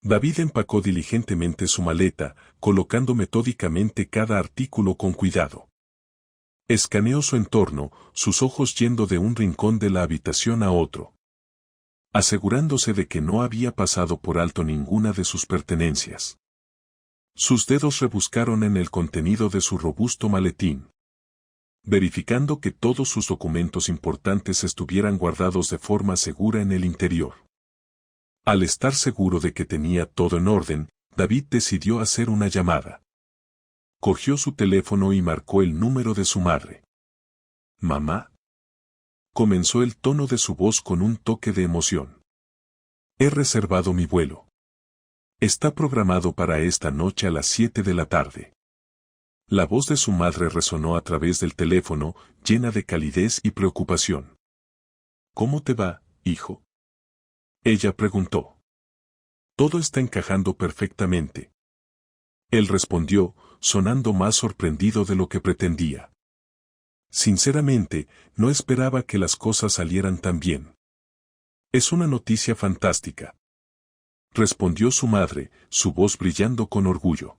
David empacó diligentemente su maleta, colocando metódicamente cada artículo con cuidado. Escaneó su entorno, sus ojos yendo de un rincón de la habitación a otro, asegurándose de que no había pasado por alto ninguna de sus pertenencias. Sus dedos rebuscaron en el contenido de su robusto maletín, verificando que todos sus documentos importantes estuvieran guardados de forma segura en el interior. Al estar seguro de que tenía todo en orden, David decidió hacer una llamada. Cogió su teléfono y marcó el número de su madre. «¿Mamá?», comenzó el tono de su voz con un toque de emoción. «He reservado mi vuelo. Está programado para esta noche a las 7 de la tarde». La voz de su madre resonó a través del teléfono, llena de calidez y preocupación. «¿Cómo te va, hijo?», ella preguntó. «Todo está encajando perfectamente». Él respondió, sonando más sorprendido de lo que pretendía. Sinceramente, no esperaba que las cosas salieran tan bien. «Es una noticia fantástica», respondió su madre, su voz brillando con orgullo.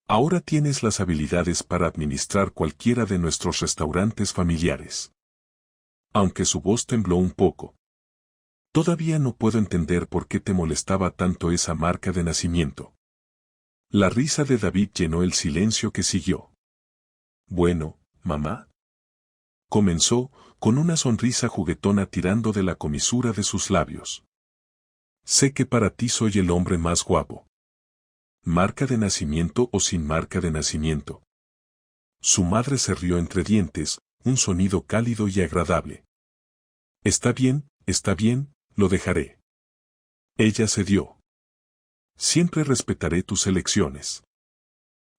«Ahora tienes las habilidades para administrar cualquiera de nuestros restaurantes familiares». Aunque su voz tembló un poco. «Todavía no puedo entender por qué te molestaba tanto esa marca de nacimiento». La risa de David llenó el silencio que siguió. «Bueno, mamá», comenzó, con una sonrisa juguetona tirando de la comisura de sus labios. «Sé que para ti soy el hombre más guapo. ¿Marca de nacimiento o sin marca de nacimiento?». Su madre se rió entre dientes, un sonido cálido y agradable. Está bien, lo dejaré». Ella cedió. «Siempre respetaré tus elecciones.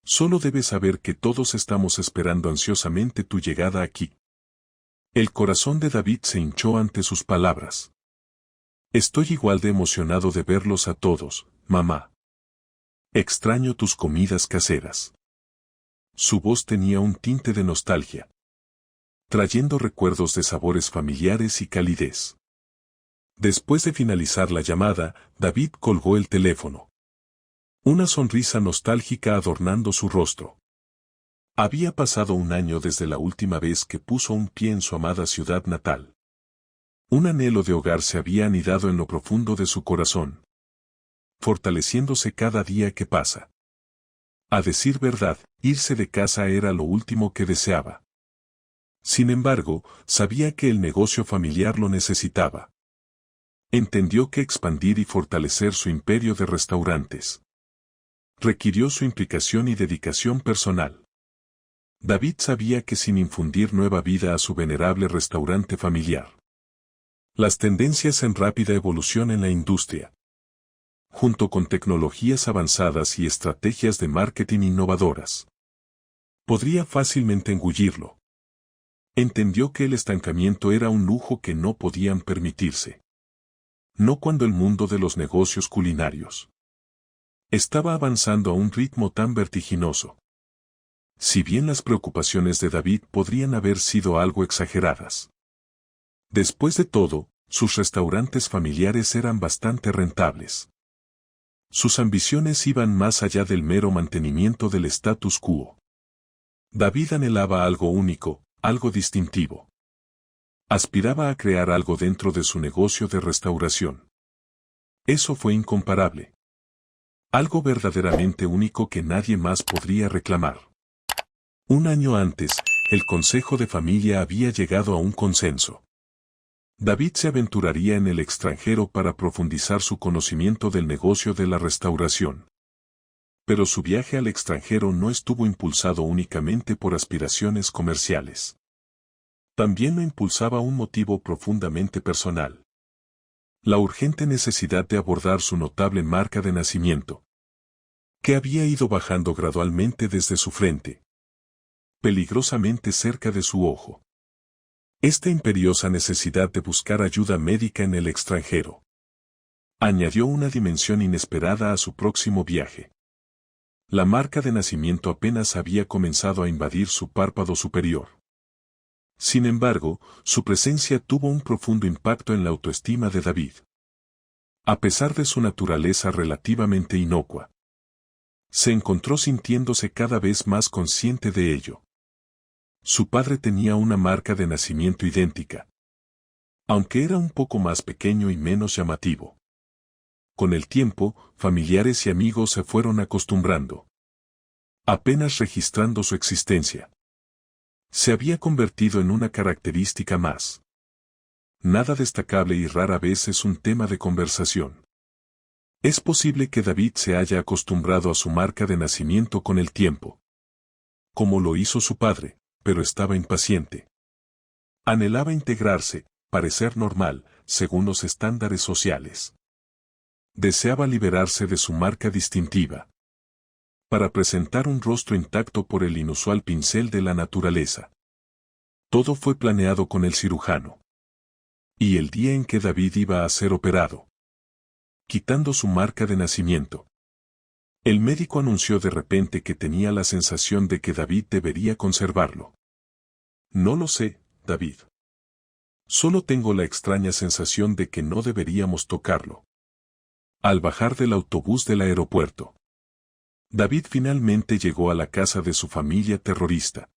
Solo debes saber que todos estamos esperando ansiosamente tu llegada aquí». El corazón de David se hinchó ante sus palabras. «Estoy igual de emocionado de verlos a todos, mamá. Extraño tus comidas caseras». Su voz tenía un tinte de nostalgia, trayendo recuerdos de sabores familiares y calidez. Después de finalizar la llamada, David colgó el teléfono. Una sonrisa nostálgica adornando su rostro. Había pasado un año desde la última vez que puso un pie en su amada ciudad natal. Un anhelo de hogar se había anidado en lo profundo de su corazón, fortaleciéndose cada día que pasa. A decir verdad, irse de casa era lo último que deseaba. Sin embargo, sabía que el negocio familiar lo necesitaba. Entendió que expandir y fortalecer su imperio de restaurantes requirió su implicación y dedicación personal. David sabía que sin infundir nueva vida a su venerable restaurante familiar, las tendencias en rápida evolución en la industria, junto con tecnologías avanzadas y estrategias de marketing innovadoras, podría fácilmente engullirlo. Entendió que el estancamiento era un lujo que no podían permitirse. No cuando el mundo de los negocios culinarios estaba avanzando a un ritmo tan vertiginoso. Si bien las preocupaciones de David podrían haber sido algo exageradas, después de todo, sus restaurantes familiares eran bastante rentables. Sus ambiciones iban más allá del mero mantenimiento del status quo. David anhelaba algo único, algo distintivo. Aspiraba a crear algo dentro de su negocio de restauración. Eso fue incomparable. Algo verdaderamente único que nadie más podría reclamar. Un año antes, el Consejo de Familia había llegado a un consenso. David se aventuraría en el extranjero para profundizar su conocimiento del negocio de la restauración. Pero su viaje al extranjero no estuvo impulsado únicamente por aspiraciones comerciales. También lo impulsaba un motivo profundamente personal. La urgente necesidad de abordar su notable marca de nacimiento, que había ido bajando gradualmente desde su frente, peligrosamente cerca de su ojo. Esta imperiosa necesidad de buscar ayuda médica en el extranjero añadió una dimensión inesperada a su próximo viaje. La marca de nacimiento apenas había comenzado a invadir su párpado superior. Sin embargo, su presencia tuvo un profundo impacto en la autoestima de David. A pesar de su naturaleza relativamente inocua, se encontró sintiéndose cada vez más consciente de ello. Su padre tenía una marca de nacimiento idéntica, aunque era un poco más pequeño y menos llamativo. Con el tiempo, familiares y amigos se fueron acostumbrando, apenas registrando su existencia. Se había convertido en una característica más. Nada destacable y rara vez es un tema de conversación. Es posible que David se haya acostumbrado a su marca de nacimiento con el tiempo, como lo hizo su padre, pero estaba impaciente. Anhelaba integrarse, parecer normal, según los estándares sociales. Deseaba liberarse de su marca distintiva, para presentar un rostro intacto por el inusual pincel de la naturaleza. Todo fue planeado con el cirujano. Y el día en que David iba a ser operado, quitando su marca de nacimiento, el médico anunció de repente que tenía la sensación de que David debería conservarlo. No lo sé, David. Solo tengo la extraña sensación de que no deberíamos tocarlo. Al bajar del autobús del aeropuerto, David finalmente llegó a la casa de su familia terrorista.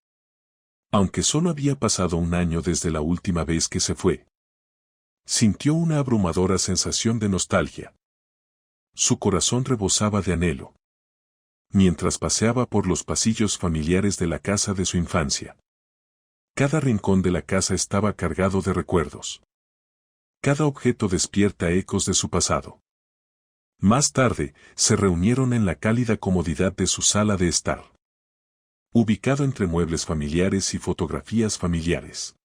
Aunque solo había pasado un año desde la última vez que se fue, sintió una abrumadora sensación de nostalgia. Su corazón rebosaba de anhelo, mientras paseaba por los pasillos familiares de la casa de su infancia. Cada rincón de la casa estaba cargado de recuerdos. Cada objeto despierta ecos de su pasado. Más tarde, se reunieron en la cálida comodidad de su sala de estar, ubicado entre muebles familiares y fotografías familiares.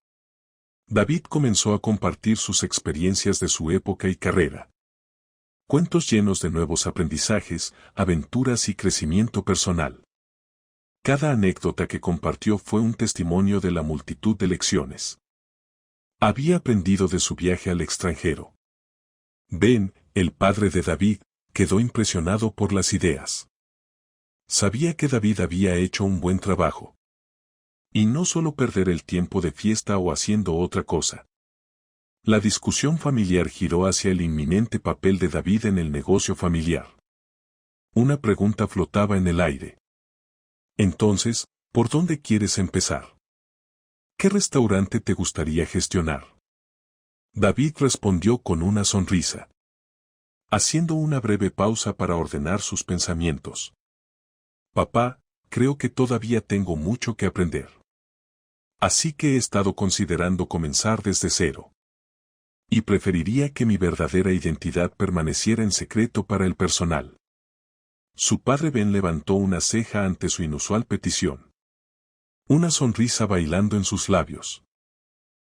David comenzó a compartir sus experiencias de su época y carrera. Cuentos llenos de nuevos aprendizajes, aventuras y crecimiento personal. Cada anécdota que compartió fue un testimonio de la multitud de lecciones. Había aprendido de su viaje al extranjero. Ben, el padre de David, quedó impresionado por las ideas. Sabía que David había hecho un buen trabajo. Y no solo perder el tiempo de fiesta o haciendo otra cosa. La discusión familiar giró hacia el inminente papel de David en el negocio familiar. Una pregunta flotaba en el aire. Entonces, ¿por dónde quieres empezar? ¿Qué restaurante te gustaría gestionar? David respondió con una sonrisa, haciendo una breve pausa para ordenar sus pensamientos. Papá, creo que todavía tengo mucho que aprender. Así que he estado considerando comenzar desde cero. Y preferiría que mi verdadera identidad permaneciera en secreto para el personal. Su padre Ben levantó una ceja ante su inusual petición. Una sonrisa bailando en sus labios.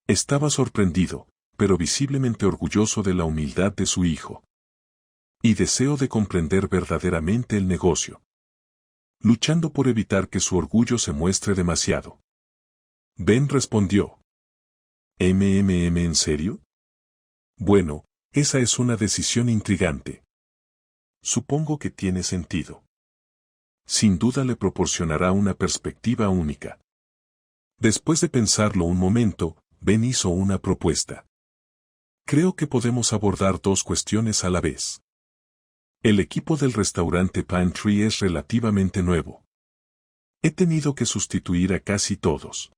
Estaba sorprendido, pero visiblemente orgulloso de la humildad de su hijo. Y deseo de comprender verdaderamente el negocio. Luchando por evitar que su orgullo se muestre demasiado. Ben respondió. ¿En serio? Bueno, esa es una decisión intrigante. Supongo que tiene sentido. Sin duda le proporcionará una perspectiva única. Después de pensarlo un momento, Ben hizo una propuesta. Creo que podemos abordar dos cuestiones a la vez. El equipo del restaurante Pantry es relativamente nuevo. He tenido que sustituir a casi todos.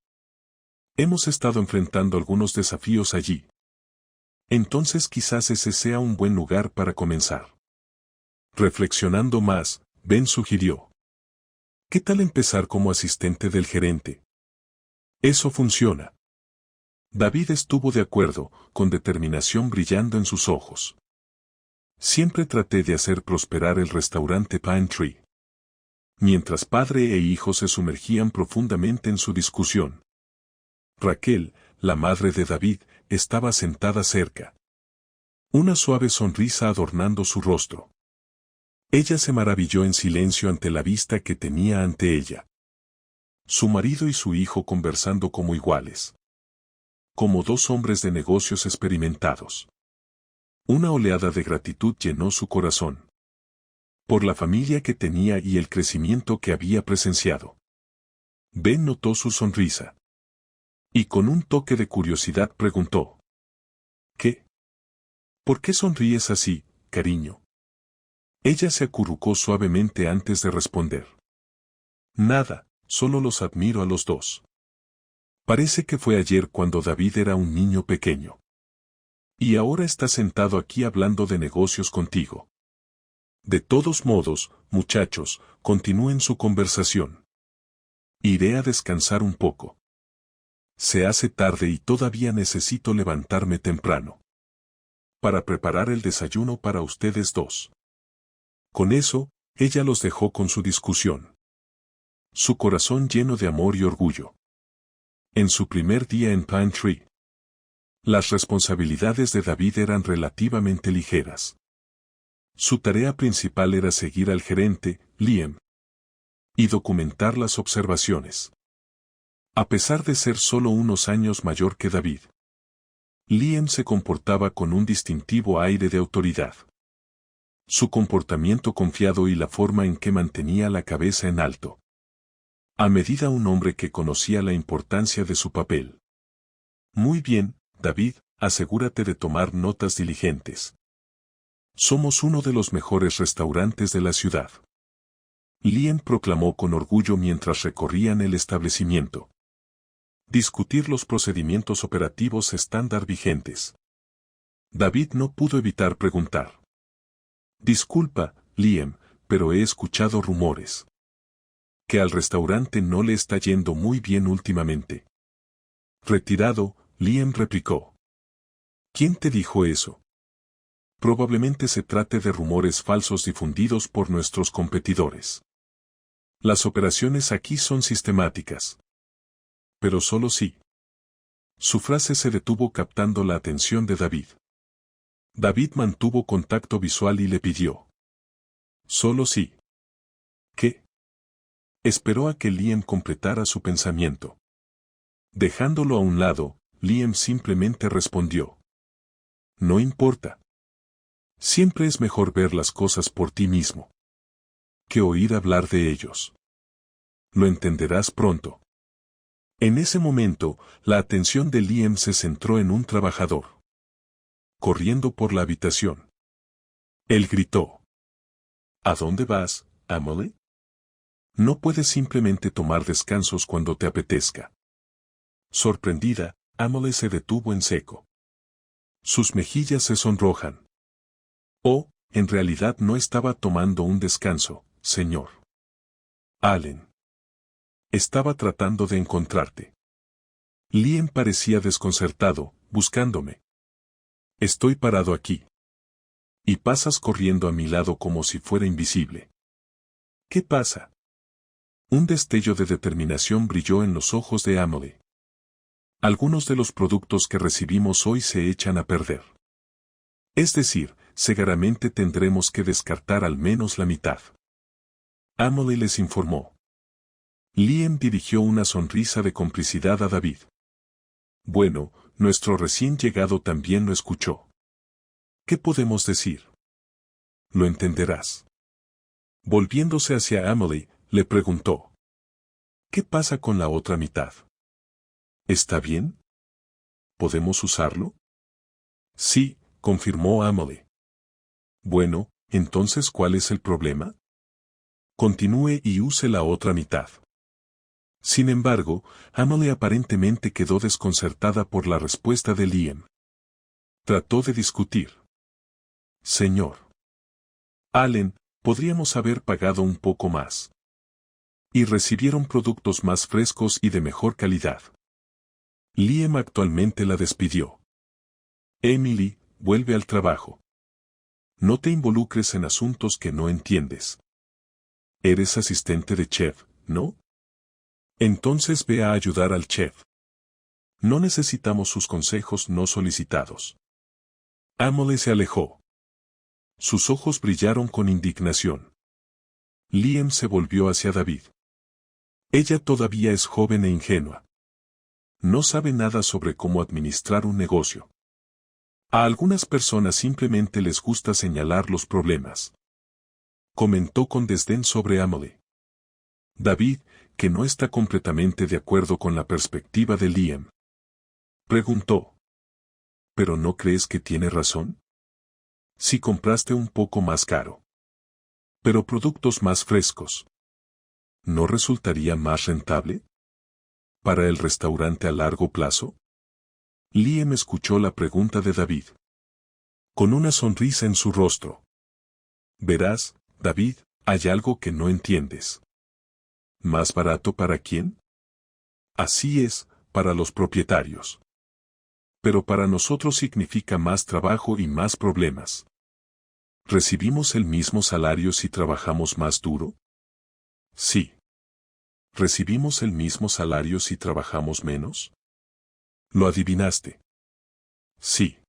Hemos estado enfrentando algunos desafíos allí. Entonces quizás ese sea un buen lugar para comenzar. Reflexionando más, Ben sugirió. ¿Qué tal empezar como asistente del gerente? Eso funciona. David estuvo de acuerdo, con determinación brillando en sus ojos. Siempre traté de hacer prosperar el restaurante Pantry. Mientras padre e hijo se sumergían profundamente en su discusión. Raquel, la madre de David, estaba sentada cerca. Una suave sonrisa adornando su rostro. Ella se maravilló en silencio ante la vista que tenía ante ella. Su marido y su hijo conversando como iguales. Como dos hombres de negocios experimentados. Una oleada de gratitud llenó su corazón. Por la familia que tenía y el crecimiento que había presenciado. Ben notó su sonrisa. Y con un toque de curiosidad preguntó. ¿Qué? ¿Por qué sonríes así, cariño? Ella se acurrucó suavemente antes de responder. Nada, solo los admiro a los dos. Parece que fue ayer cuando David era un niño pequeño. Y ahora está sentado aquí hablando de negocios contigo. De todos modos, muchachos, continúen su conversación. Iré a descansar un poco. Se hace tarde y todavía necesito levantarme temprano. Para preparar el desayuno para ustedes dos. Con eso, ella los dejó con su discusión. Su corazón lleno de amor y orgullo. En su primer día en Pine Tree, las responsabilidades de David eran relativamente ligeras. Su tarea principal era seguir al gerente, Liam, y documentar las observaciones. A pesar de ser solo unos años mayor que David, Liam se comportaba con un distintivo aire de autoridad. Su comportamiento confiado y la forma en que mantenía la cabeza en alto. A medida un hombre que conocía la importancia de su papel. Muy bien, David, asegúrate de tomar notas diligentes. Somos uno de los mejores restaurantes de la ciudad. Liam proclamó con orgullo mientras recorrían el establecimiento. Discutir los procedimientos operativos estándar vigentes. David no pudo evitar preguntar. Disculpa, Liam, pero he escuchado rumores. Que al restaurante no le está yendo muy bien últimamente. Retirado, Liam replicó. ¿Quién te dijo eso? Probablemente se trate de rumores falsos difundidos por nuestros competidores. Las operaciones aquí son sistemáticas. Pero solo sí. Su frase se detuvo captando la atención de David. David mantuvo contacto visual y le pidió. Solo sí. ¿Qué? Esperó a que Liam completara su pensamiento. Dejándolo a un lado, Liam simplemente respondió. No importa. Siempre es mejor ver las cosas por ti mismo. Que oír hablar de ellos. Lo entenderás pronto. En ese momento, la atención de Liam se centró en un trabajador. Corriendo por la habitación. Él gritó. ¿A dónde vas, Emily? No puedes simplemente tomar descansos cuando te apetezca. Sorprendida, Emily se detuvo en seco. Sus mejillas se sonrojan. Oh, en realidad no estaba tomando un descanso, señor. Allen. Estaba tratando de encontrarte. Liam parecía desconcertado, buscándome. Estoy parado aquí. Y pasas corriendo a mi lado como si fuera invisible. ¿Qué pasa? Un destello de determinación brilló en los ojos de Emily. Algunos de los productos que recibimos hoy se echan a perder. Es decir, seguramente tendremos que descartar al menos la mitad. Emily les informó. Liam dirigió una sonrisa de complicidad a David. Bueno, nuestro recién llegado también lo escuchó. ¿Qué podemos decir? Lo entenderás. Volviéndose hacia Emily, le preguntó. ¿Qué pasa con la otra mitad? ¿Está bien? ¿Podemos usarlo? Sí, confirmó Emily. Bueno, entonces ¿cuál es el problema? Continúe y use la otra mitad. Sin embargo, Emily aparentemente quedó desconcertada por la respuesta de Liam. Trató de discutir. Señor Allen, podríamos haber pagado un poco más. Y recibieron productos más frescos y de mejor calidad. Liam actualmente la despidió. Emily, vuelve al trabajo. No te involucres en asuntos que no entiendes. Eres asistente de chef, ¿no? Entonces ve a ayudar al chef. No necesitamos sus consejos no solicitados. Emily se alejó. Sus ojos brillaron con indignación. Liam se volvió hacia David. Ella todavía es joven e ingenua. No sabe nada sobre cómo administrar un negocio. A algunas personas simplemente les gusta señalar los problemas. Comentó con desdén sobre Emily. David, que no está completamente de acuerdo con la perspectiva de Liam. Preguntó. ¿Pero no crees que tiene razón? Si compraste un poco más caro, pero productos más frescos, ¿no resultaría más rentable para el restaurante a largo plazo? Liam escuchó la pregunta de David, con una sonrisa en su rostro. Verás, David, hay algo que no entiendes. ¿Más barato para quién? Así es, para los propietarios. Pero para nosotros significa más trabajo y más problemas. ¿Recibimos el mismo salario si trabajamos más duro? Sí. ¿Recibimos el mismo salario si trabajamos menos? ¿Lo adivinaste? Sí.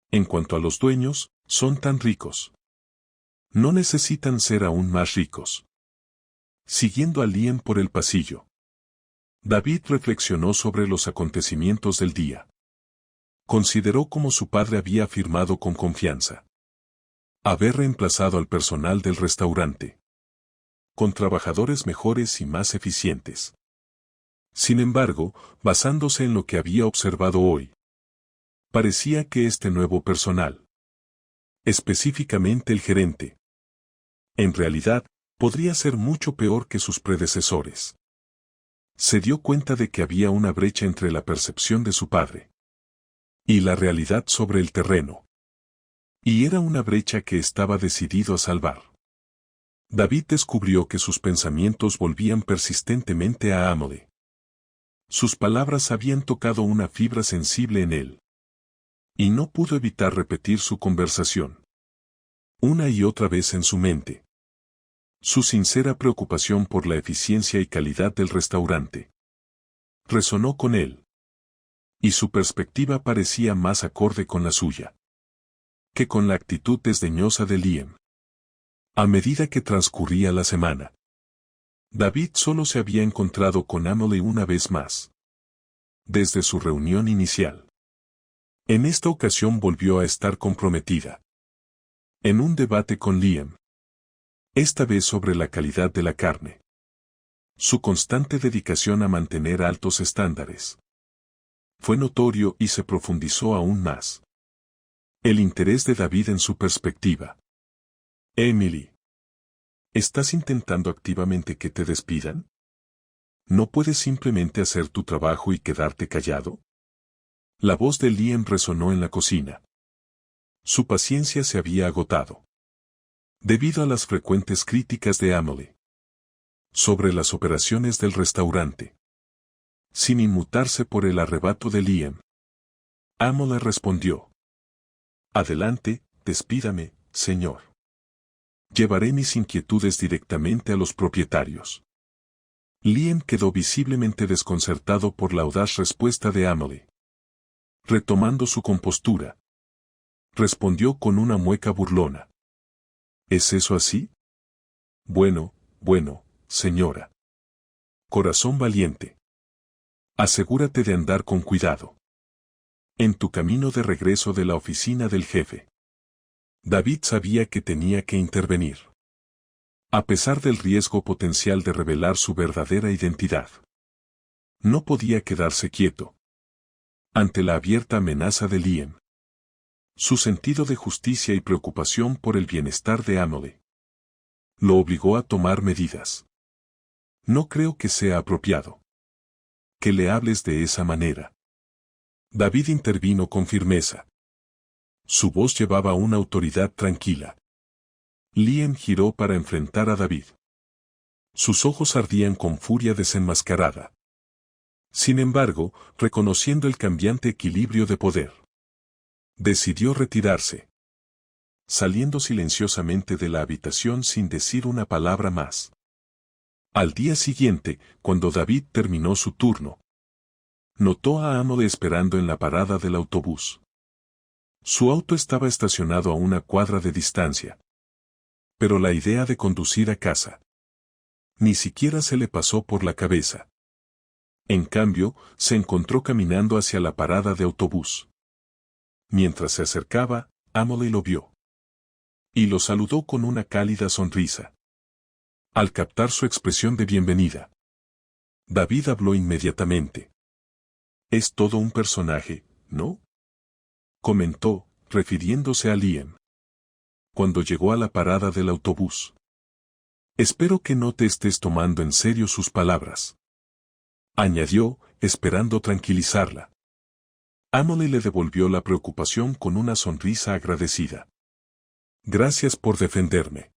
En cuanto a los dueños, son tan ricos. No necesitan ser aún más ricos. Siguiendo a Liam por el pasillo, David reflexionó sobre los acontecimientos del día. Consideró cómo su padre había afirmado con confianza haber reemplazado al personal del restaurante con trabajadores mejores y más eficientes. Sin embargo, basándose en lo que había observado hoy, parecía que este nuevo personal, específicamente el gerente, en realidad, podría ser mucho peor que sus predecesores. Se dio cuenta de que había una brecha entre la percepción de su padre y la realidad sobre el terreno. Y era una brecha que estaba decidido a salvar. David descubrió que sus pensamientos volvían persistentemente a Amelie. Sus palabras habían tocado una fibra sensible en él. Y no pudo evitar repetir su conversación una y otra vez en su mente. Su sincera preocupación por la eficiencia y calidad del restaurante resonó con él. Y su perspectiva parecía más acorde con la suya que con la actitud desdeñosa de Liam. A medida que transcurría la semana, David solo se había encontrado con Amelie una vez más. Desde su reunión inicial. En esta ocasión volvió a estar comprometida en un debate con Liam. Esta vez sobre la calidad de la carne. Su constante dedicación a mantener altos estándares fue notorio y se profundizó aún más. El interés de David en su perspectiva. Emily, ¿estás intentando activamente que te despidan? ¿No puedes simplemente hacer tu trabajo y quedarte callado? La voz de Liam resonó en la cocina. Su paciencia se había agotado. Debido a las frecuentes críticas de Amelie sobre las operaciones del restaurante. Sin inmutarse por el arrebato de Liam, Amelie respondió. Adelante, despídame, señor. Llevaré mis inquietudes directamente a los propietarios. Liam quedó visiblemente desconcertado por la audaz respuesta de Amelie. Retomando su compostura, respondió con una mueca burlona. ¿Es eso así? Bueno, señora. Corazón valiente. Asegúrate de andar con cuidado. En tu camino de regreso de la oficina del jefe. David sabía que tenía que intervenir. A pesar del riesgo potencial de revelar su verdadera identidad. No podía quedarse quieto. Ante la abierta amenaza de Liam. Su sentido de justicia y preocupación por el bienestar de Amelie lo obligó a tomar medidas. No creo que sea apropiado que le hables de esa manera. David intervino con firmeza. Su voz llevaba una autoridad tranquila. Liam giró para enfrentar a David. Sus ojos ardían con furia desenmascarada. Sin embargo, reconociendo el cambiante equilibrio de poder, decidió retirarse, saliendo silenciosamente de la habitación sin decir una palabra más. Al día siguiente, cuando David terminó su turno, notó a Amelie esperando en la parada del autobús. Su auto estaba estacionado a una cuadra de distancia. Pero la idea de conducir a casa ni siquiera se le pasó por la cabeza. En cambio, se encontró caminando hacia la parada de autobús. Mientras se acercaba, Amelie lo vio. Y lo saludó con una cálida sonrisa. Al captar su expresión de bienvenida, David habló inmediatamente. Es todo un personaje, ¿no? Comentó, refiriéndose a Liam. cuando llegó a la parada del autobús. Espero que no te estés tomando en serio sus palabras, añadió, esperando tranquilizarla. Emily le devolvió la preocupación con una sonrisa agradecida. Gracias por defenderme.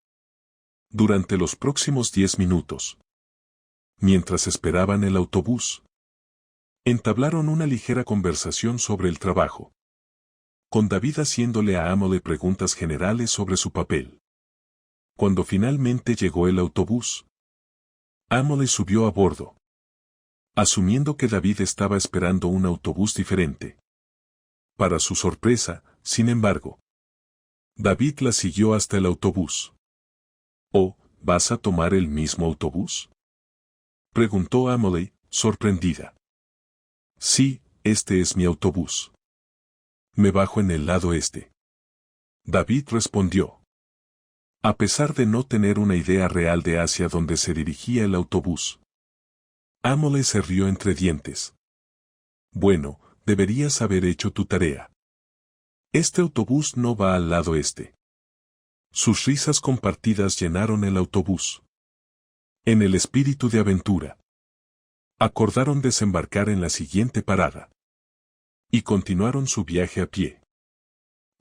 Durante los próximos 10 minutos, mientras esperaban el autobús, entablaron una ligera conversación sobre el trabajo, con David haciéndole a Emily preguntas generales sobre su papel. Cuando finalmente llegó el autobús, Emily subió a bordo, asumiendo que David estaba esperando un autobús diferente. Para su sorpresa, sin embargo, David la siguió hasta el autobús. «¿Oh, vas a tomar el mismo autobús?», preguntó Emily, sorprendida. «Sí, este es mi autobús. Me bajo en el lado este», David respondió. A pesar de no tener una idea real de hacia dónde se dirigía el autobús, Emily se rió entre dientes. «Bueno, deberías haber hecho tu tarea. Este autobús no va al lado este». Sus risas compartidas llenaron el autobús. En el espíritu de aventura, acordaron desembarcar en la siguiente parada y continuaron su viaje a pie.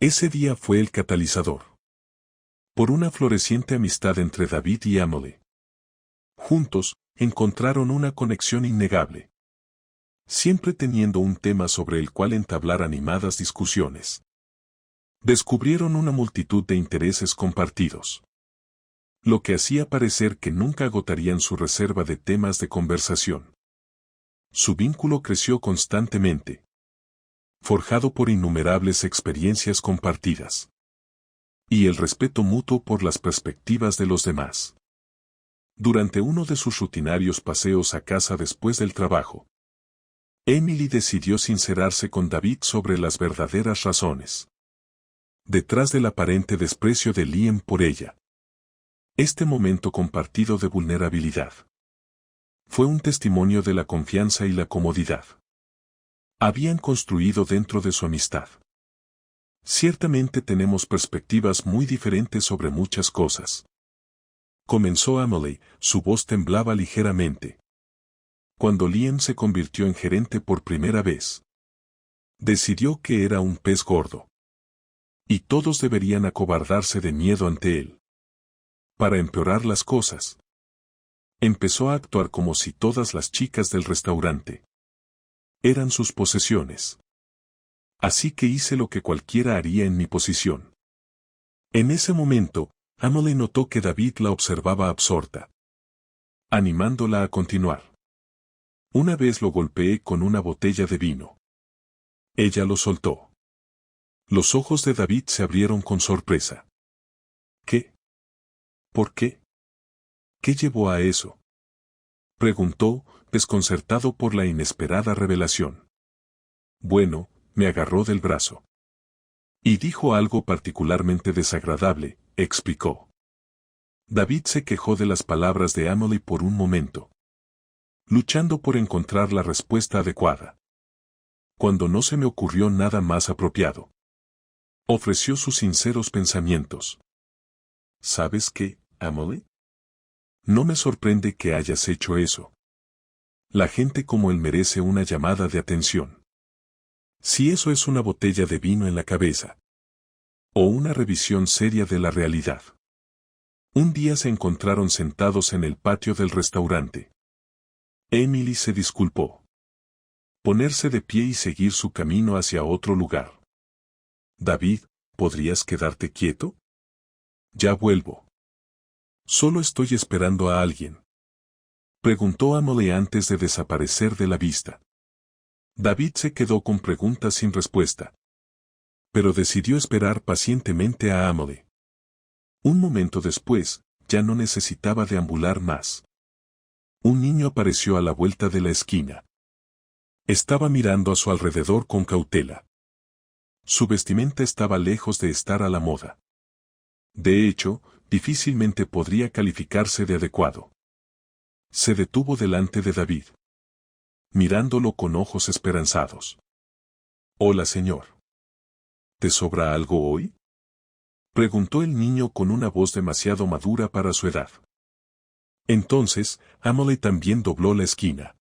Ese día fue el catalizador por una floreciente amistad entre David y Emily. Juntos, encontraron una conexión innegable, siempre teniendo un tema sobre el cual entablar animadas discusiones. Descubrieron una multitud de intereses compartidos, lo que hacía parecer que nunca agotarían su reserva de temas de conversación. Su vínculo creció constantemente, forjado por innumerables experiencias compartidas y el respeto mutuo por las perspectivas de los demás. Durante uno de sus rutinarios paseos a casa después del trabajo, Emily decidió sincerarse con David sobre las verdaderas razones detrás del aparente desprecio de Liam por ella. Este momento compartido de vulnerabilidad fue un testimonio de la confianza y la comodidad habían construido dentro de su amistad. Ciertamente tenemos perspectivas muy diferentes sobre muchas cosas, comenzó Emily, su voz temblaba ligeramente. Cuando Liam se convirtió en gerente por primera vez, decidió que era un pez gordo, y todos deberían acobardarse de miedo ante él. Para empeorar las cosas, empezó a actuar como si todas las chicas del restaurante eran sus posesiones. Así que hice lo que cualquiera haría en mi posición. En ese momento, Emily notó que David la observaba absorta, animándola a continuar. Una vez lo golpeé con una botella de vino. Ella lo soltó. Los ojos de David se abrieron con sorpresa. ¿Qué? ¿Por qué? ¿Qué llevó a eso?, preguntó, desconcertado por la inesperada revelación. Bueno, me agarró del brazo. Y dijo algo particularmente desagradable, explicó. David se quejó de las palabras de Emily por un momento, luchando por encontrar la respuesta adecuada. Cuando no se me ocurrió nada más apropiado, ofreció sus sinceros pensamientos. ¿Sabes qué, Emily? No me sorprende que hayas hecho eso. La gente como él merece una llamada de atención. Si eso es una botella de vino en la cabeza, o una revisión seria de la realidad. Un día se encontraron sentados en el patio del restaurante. Emily se disculpó. Ponerse de pie y seguir su camino hacia otro lugar. David, ¿podrías quedarte quieto? Ya vuelvo. Solo estoy esperando a alguien, preguntó Emily antes de desaparecer de la vista. David se quedó con preguntas sin respuesta, pero decidió esperar pacientemente a Emily. Un momento después, ya no necesitaba deambular más. Un niño apareció a la vuelta de la esquina. Estaba mirando a su alrededor con cautela. Su vestimenta estaba lejos de estar a la moda. De hecho, difícilmente podría calificarse de adecuado. Se detuvo delante de David, mirándolo con ojos esperanzados. Hola, señor. ¿Te sobra algo hoy? Preguntó el niño con una voz demasiado madura para su edad. Entonces, Emily también dobló la esquina.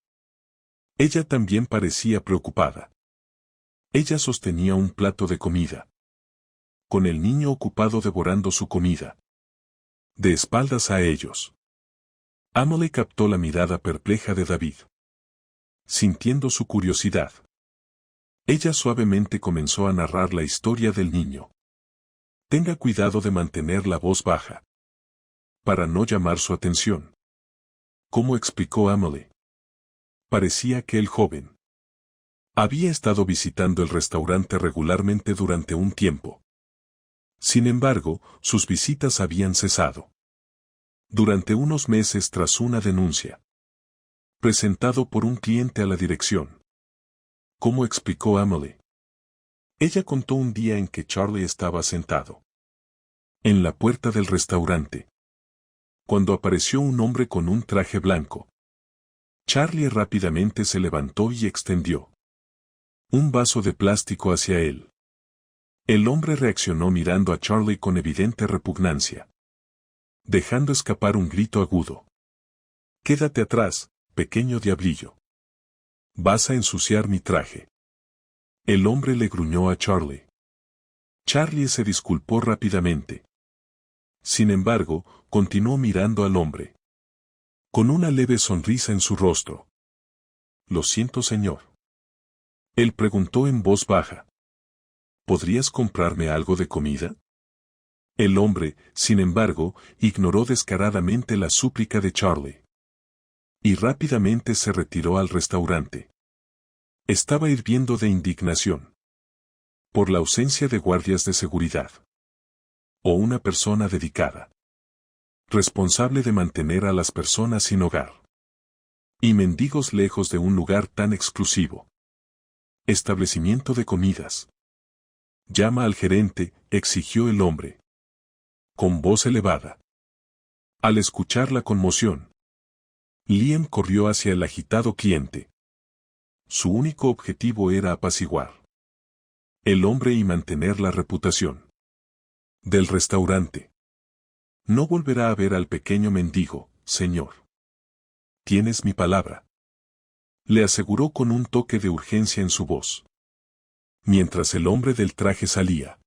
Ella también parecía preocupada. Ella sostenía un plato de comida, con el niño ocupado devorando su comida. De espaldas a ellos. Emily captó la mirada perpleja de David. Sintiendo su curiosidad, ella suavemente comenzó a narrar la historia del niño. Tenga cuidado de mantener la voz baja, para no llamar su atención. ¿Cómo explicó Emily? Parecía que el joven había estado visitando el restaurante regularmente durante un tiempo. Sin embargo, sus visitas habían cesado. Durante unos meses tras una denuncia. Presentado por un cliente a la dirección. ¿Cómo explicó Emily? Ella contó un día en que Charlie estaba sentado en la puerta del restaurante, cuando apareció un hombre con un traje blanco. Charlie rápidamente se levantó y extendió un vaso de plástico hacia él. El hombre reaccionó mirando a Charlie con evidente repugnancia, dejando escapar un grito agudo. «Quédate atrás, pequeño diablillo. Vas a ensuciar mi traje». El hombre le gruñó a Charlie. Charlie se disculpó rápidamente. Sin embargo, continuó mirando al hombre, con una leve sonrisa en su rostro. «Lo siento, señor». Él preguntó en voz baja. ¿Podrías comprarme algo de comida? El hombre, sin embargo, ignoró descaradamente la súplica de Charlie. Y rápidamente se retiró al restaurante. Estaba hirviendo de indignación. Por la ausencia de guardias de seguridad. O una persona dedicada. Responsable de mantener a las personas sin hogar. Y mendigos lejos de un lugar tan exclusivo. Establecimiento de comidas. Llama al gerente, exigió el hombre. Con voz elevada. Al escuchar la conmoción, Liam corrió hacia el agitado cliente. Su único objetivo era apaciguar el hombre y mantener la reputación del restaurante. No volverá a ver al pequeño mendigo, señor. Tienes mi palabra. Le aseguró con un toque de urgencia en su voz. Mientras el hombre del traje salía,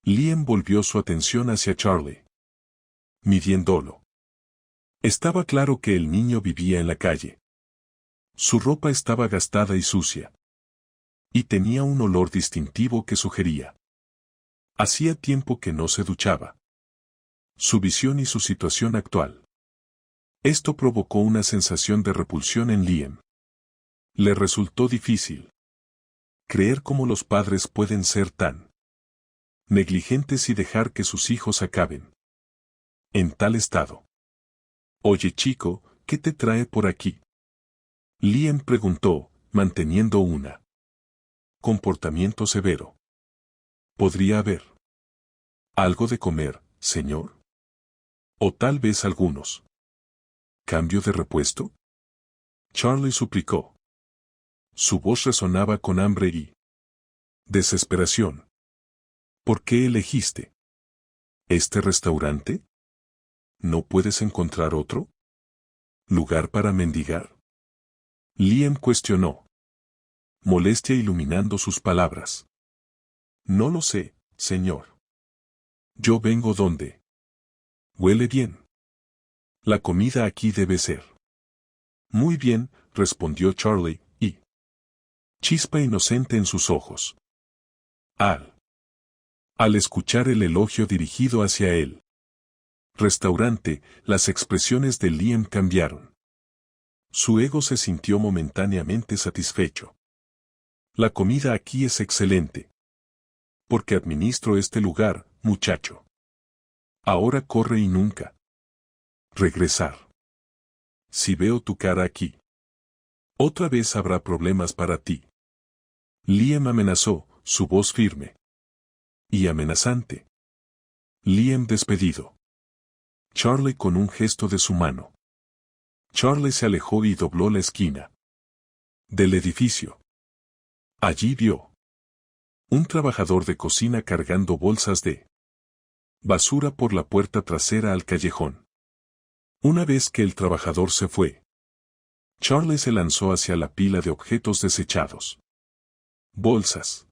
Liam volvió su atención hacia Charlie, midiéndolo. Estaba claro que el niño vivía en la calle. Su ropa estaba gastada y sucia. Y tenía un olor distintivo que sugería. Hacía tiempo que no se duchaba. Su visión y su situación actual. Esto provocó una sensación de repulsión en Liam. Le resultó difícil creer cómo los padres pueden ser tan negligentes y dejar que sus hijos acaben en tal estado. Oye chico, ¿qué te trae por aquí? Liam preguntó, manteniendo una comportamiento severo. ¿Podría haber algo de comer, señor? O tal vez algunos. ¿Cambio de repuesto? Charlie suplicó. Su voz resonaba con hambre y desesperación. ¿Por qué elegiste este restaurante? ¿No puedes encontrar otro lugar para mendigar? Liam cuestionó, molestia iluminando sus palabras. No lo sé, señor. Yo vengo donde huele bien. La comida aquí debe ser. Muy bien, respondió Charlie, y chispa inocente en sus ojos. Al escuchar el elogio dirigido hacia él. Restaurante, las expresiones de Liam cambiaron. Su ego se sintió momentáneamente satisfecho. La comida aquí es excelente. Porque administro este lugar, muchacho. Ahora corre y nunca regresar. Si veo tu cara aquí, otra vez habrá problemas para ti. Liam amenazó, su voz firme y amenazante. Liam despedido. Charlie con un gesto de su mano. Charlie se alejó y dobló la esquina del edificio. Allí vio un trabajador de cocina cargando bolsas de Basura por la puerta trasera al callejón. Una vez que el trabajador se fue, Charlie se lanzó hacia la pila de objetos desechados. Bolsas.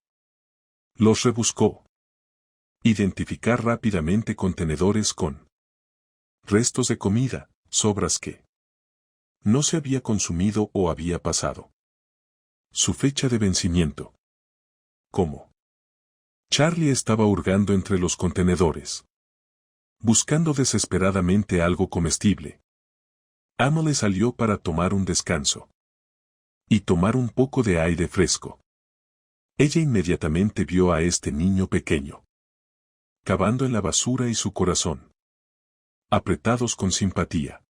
Los rebuscó. Identificar rápidamente contenedores con restos de comida, sobras que no se había consumido o había pasado su fecha de vencimiento. ¿Cómo? Charlie estaba hurgando entre los contenedores, buscando desesperadamente algo comestible. Emily salió para tomar un descanso y tomar un poco de aire fresco. Ella inmediatamente vio a este niño pequeño, cavando en la basura y su corazón, apretados con simpatía.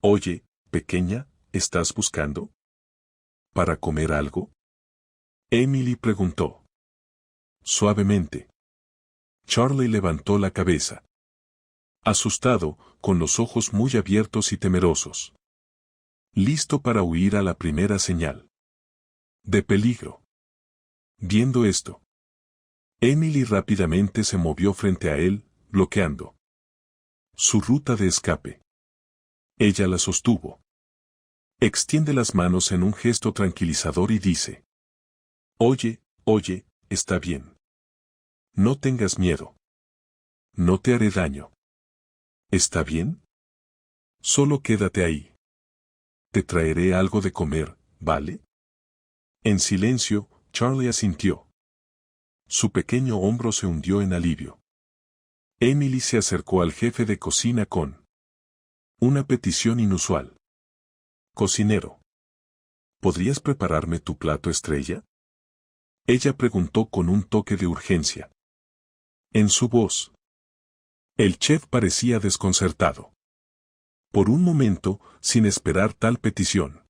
Oye, pequeña, ¿estás buscando para comer algo? Emily preguntó. Suavemente. Charlie levantó la cabeza, asustado, con los ojos muy abiertos y temerosos, listo para huir a la primera señal de peligro. Viendo esto, Emily rápidamente se movió frente a él, bloqueando su ruta de escape. Ella la sostuvo. Extiende las manos en un gesto tranquilizador y dice: Oye, está bien. No tengas miedo. No te haré daño. ¿Está bien? Solo quédate ahí. Te traeré algo de comer, ¿vale? En silencio, Charlie asintió. Su pequeño hombro se hundió en alivio. Emily se acercó al jefe de cocina con una petición inusual. Cocinero, ¿podrías prepararme tu plato estrella? Ella preguntó con un toque de urgencia en su voz. El chef parecía desconcertado. Por un momento, sin esperar tal petición.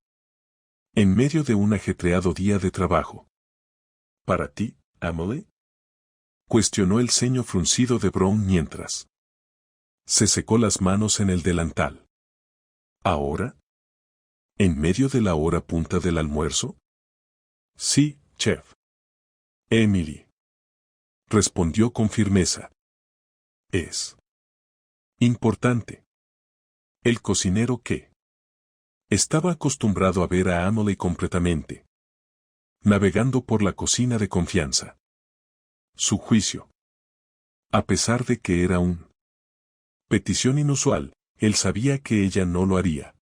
En medio de un ajetreado día de trabajo. ¿Para ti, Emily? Cuestionó el ceño fruncido de Brown mientras se secó las manos en el delantal. ¿Ahora? ¿En medio de la hora punta del almuerzo? Sí, chef. Emily respondió con firmeza. Es importante. El cocinero que estaba acostumbrado a ver a Emily completamente navegando por la cocina de confianza. Su juicio. A pesar de que era una petición inusual, él sabía que ella no lo haría.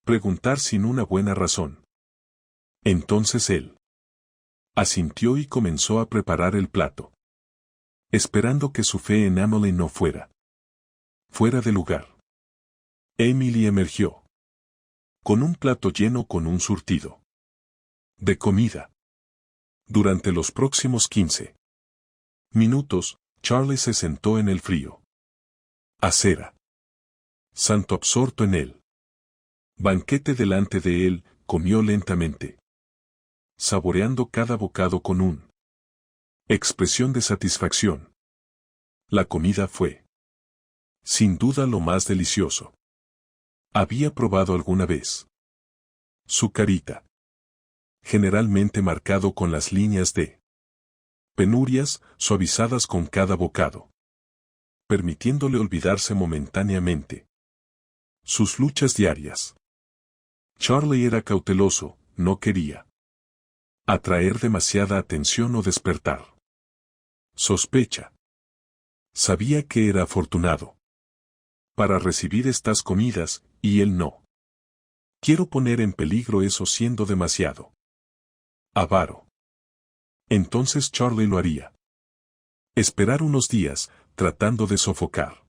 Preguntar sin una buena razón. Entonces él asintió y comenzó a preparar el plato, esperando que su fe en Emily no fuera fuera de lugar. Emily emergió con un plato lleno con un surtido de comida. Durante los próximos 15 minutos, Charlie se sentó en el frío acera, santo absorto en él. Banquete delante de él, comió lentamente, saboreando cada bocado con una expresión de satisfacción. La comida fue, sin duda, lo más delicioso había probado alguna vez. Su carita, generalmente marcado con las líneas de penurias, suavizadas con cada bocado, permitiéndole olvidarse momentáneamente sus luchas diarias. Charlie era cauteloso, no quería atraer demasiada atención o despertar sospecha. Sabía que era afortunado para recibir estas comidas, y él no. Quiero poner en peligro eso siendo demasiado avaro. Entonces Charlie lo haría. Esperar unos días, tratando de sofocar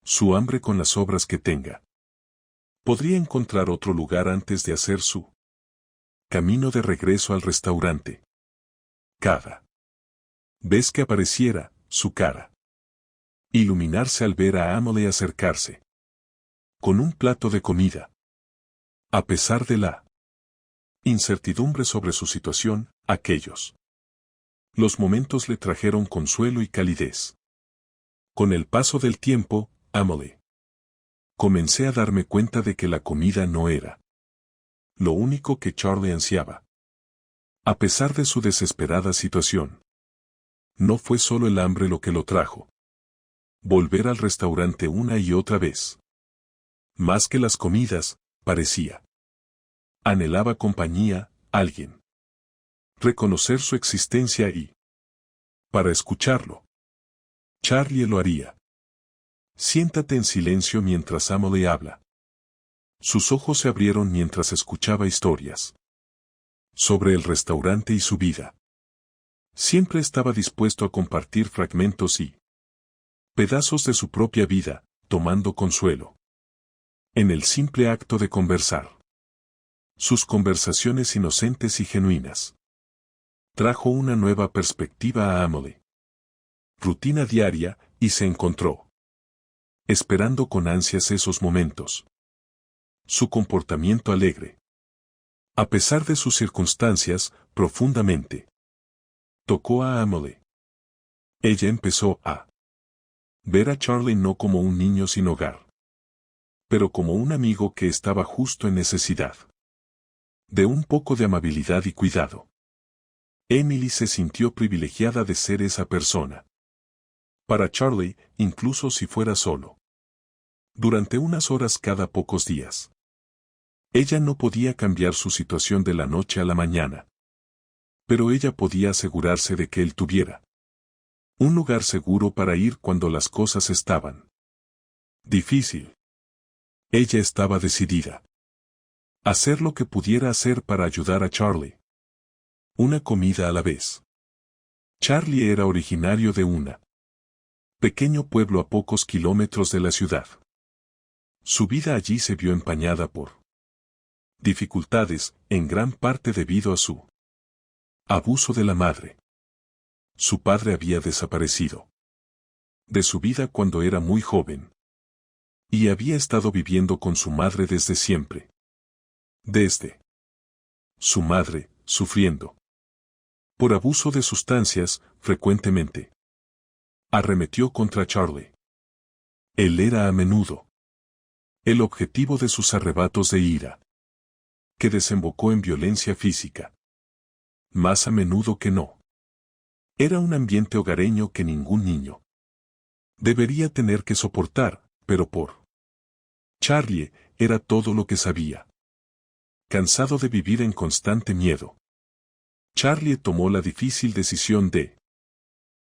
su hambre con las sobras que tenga. Podría encontrar otro lugar antes de hacer su camino de regreso al restaurante. Cada vez que apareciera, su cara iluminarse al ver a Emily acercarse con un plato de comida. A pesar de la incertidumbre sobre su situación, los momentos le trajeron consuelo y calidez. Con el paso del tiempo, Emily, comencé a darme cuenta de que la comida no era lo único que Charlie ansiaba. A pesar de su desesperada situación, no fue solo el hambre lo que lo trajo Volver al restaurante una y otra vez. Más que las comidas, parecía. Anhelaba compañía, alguien. Reconocer su existencia y... para escucharlo. Charlie lo haría. Siéntate en silencio mientras Emily habla. Sus ojos se abrieron mientras escuchaba historias. Sobre el restaurante y su vida. Siempre estaba dispuesto a compartir fragmentos y pedazos de su propia vida, tomando consuelo en el simple acto de conversar. Sus conversaciones inocentes y genuinas trajo una nueva perspectiva a Emily. Rutina diaria, y se encontró esperando con ansias esos momentos. Su comportamiento alegre, a pesar de sus circunstancias, profundamente tocó a Emily. Ella empezó a ver a Charlie no como un niño sin hogar, pero como un amigo que estaba justo en necesidad de un poco de amabilidad y cuidado. Emily se sintió privilegiada de ser esa persona para Charlie, incluso si fuera solo. Durante unas horas cada pocos días. Ella no podía cambiar su situación de la noche a la mañana. Pero ella podía asegurarse de que él tuviera un lugar seguro para ir cuando las cosas estaban difícil. Ella estaba decidida a hacer lo que pudiera hacer para ayudar a Charlie. Una comida a la vez. Charlie era originario de un pequeño pueblo a pocos kilómetros de la ciudad. Su vida allí se vio empañada por dificultades, en gran parte debido a su abuso de la madre. Su padre había desaparecido de su vida cuando era muy joven. Y había estado viviendo con su madre desde siempre. Desde su madre, sufriendo por abuso de sustancias, frecuentemente arremetió contra Charlie. Él era a menudo el objetivo de sus arrebatos de ira, que desembocó en violencia física. Más a menudo que no. Era un ambiente hogareño que ningún niño debería tener que soportar, pero por Charlie, era todo lo que sabía. Cansado de vivir en constante miedo, Charlie tomó la difícil decisión de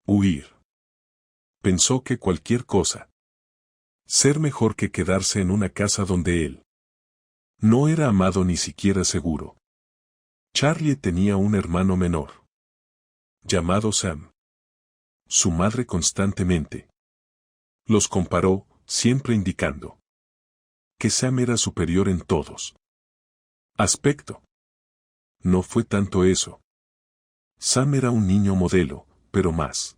huir. Pensó que cualquier cosa ser mejor que quedarse en una casa donde él no era amado ni siquiera seguro. Charlie tenía un hermano menor llamado Sam. Su madre constantemente los comparó, siempre indicando que Sam era superior en todos aspecto. No fue tanto eso. Sam era un niño modelo, pero más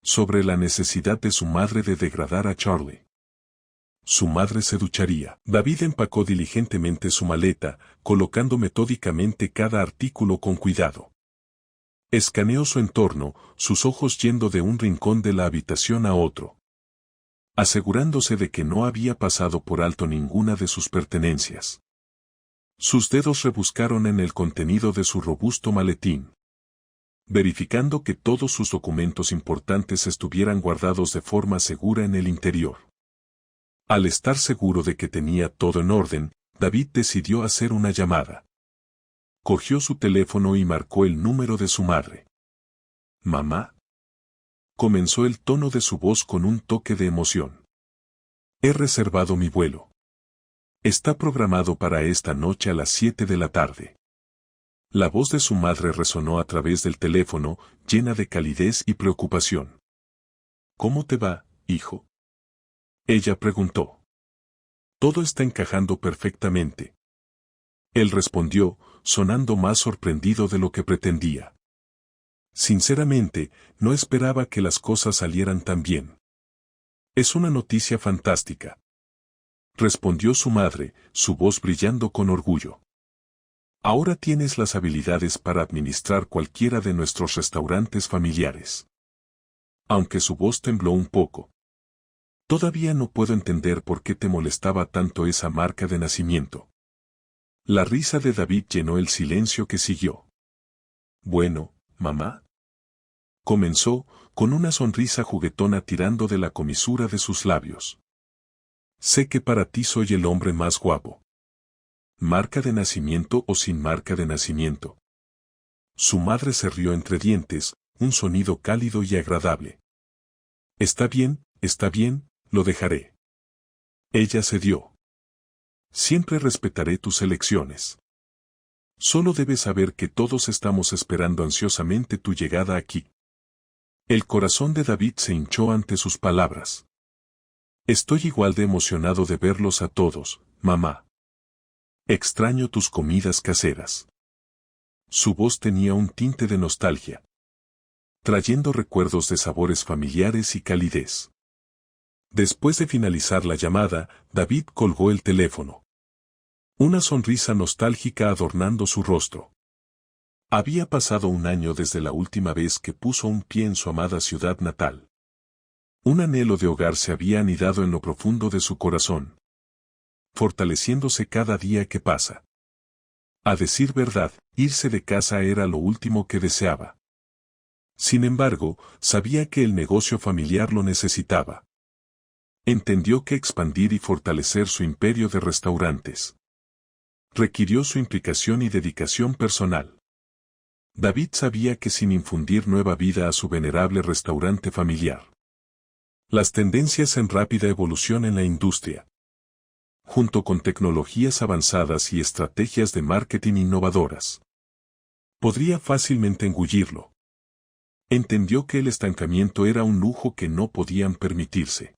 sobre la necesidad de su madre de degradar a Charlie. Su madre se ducharía. David empacó diligentemente su maleta, colocando metódicamente cada artículo con cuidado. Escaneó su entorno, sus ojos yendo de un rincón de la habitación a otro, asegurándose de que no había pasado por alto ninguna de sus pertenencias. Sus dedos rebuscaron en el contenido de su robusto maletín, verificando que todos sus documentos importantes estuvieran guardados de forma segura en el interior. Al estar seguro de que tenía todo en orden, David decidió hacer una llamada. Cogió su teléfono y marcó el número de su madre. «¿Mamá?», comenzó el tono de su voz con un toque de emoción. «He reservado mi vuelo. Está programado para esta noche a las 7 de la tarde». La voz de su madre resonó a través del teléfono, llena de calidez y preocupación. «¿Cómo te va, hijo?», ella preguntó. «Todo está encajando perfectamente». Él respondió, sonando más sorprendido de lo que pretendía. Sinceramente, no esperaba que las cosas salieran tan bien. «Es una noticia fantástica», respondió su madre, su voz brillando con orgullo. «Ahora tienes las habilidades para administrar cualquiera de nuestros restaurantes familiares». Aunque su voz tembló un poco. «Todavía no puedo entender por qué te molestaba tanto esa marca de nacimiento». La risa de David llenó el silencio que siguió. «Bueno, mamá», Comenzó, con una sonrisa juguetona tirando de la comisura de sus labios. Sé que para ti soy el hombre más guapo. ¿Marca de nacimiento o sin marca de nacimiento? Su madre se rió entre dientes, un sonido cálido y agradable. Está bien, lo dejaré. Ella cedió. Siempre respetaré tus elecciones. Solo debes saber que todos estamos esperando ansiosamente tu llegada aquí. El corazón de David se hinchó ante sus palabras. Estoy igual de emocionado de verlos a todos, mamá. Extraño tus comidas caseras. Su voz tenía un tinte de nostalgia, trayendo recuerdos de sabores familiares y calidez. Después de finalizar la llamada, David colgó el teléfono. Una sonrisa nostálgica adornando su rostro. Había pasado un año desde la última vez que puso un pie en su amada ciudad natal. Un anhelo de hogar se había anidado en lo profundo de su corazón, fortaleciéndose cada día que pasa. A decir verdad, irse de casa era lo último que deseaba. Sin embargo, sabía que el negocio familiar lo necesitaba. Entendió que expandir y fortalecer su imperio de restaurantes requirió su implicación y dedicación personal. David sabía que sin infundir nueva vida a su venerable restaurante familiar, las tendencias en rápida evolución en la industria, junto con tecnologías avanzadas y estrategias de marketing innovadoras, podría fácilmente engullirlo. Entendió que el estancamiento era un lujo que no podían permitirse.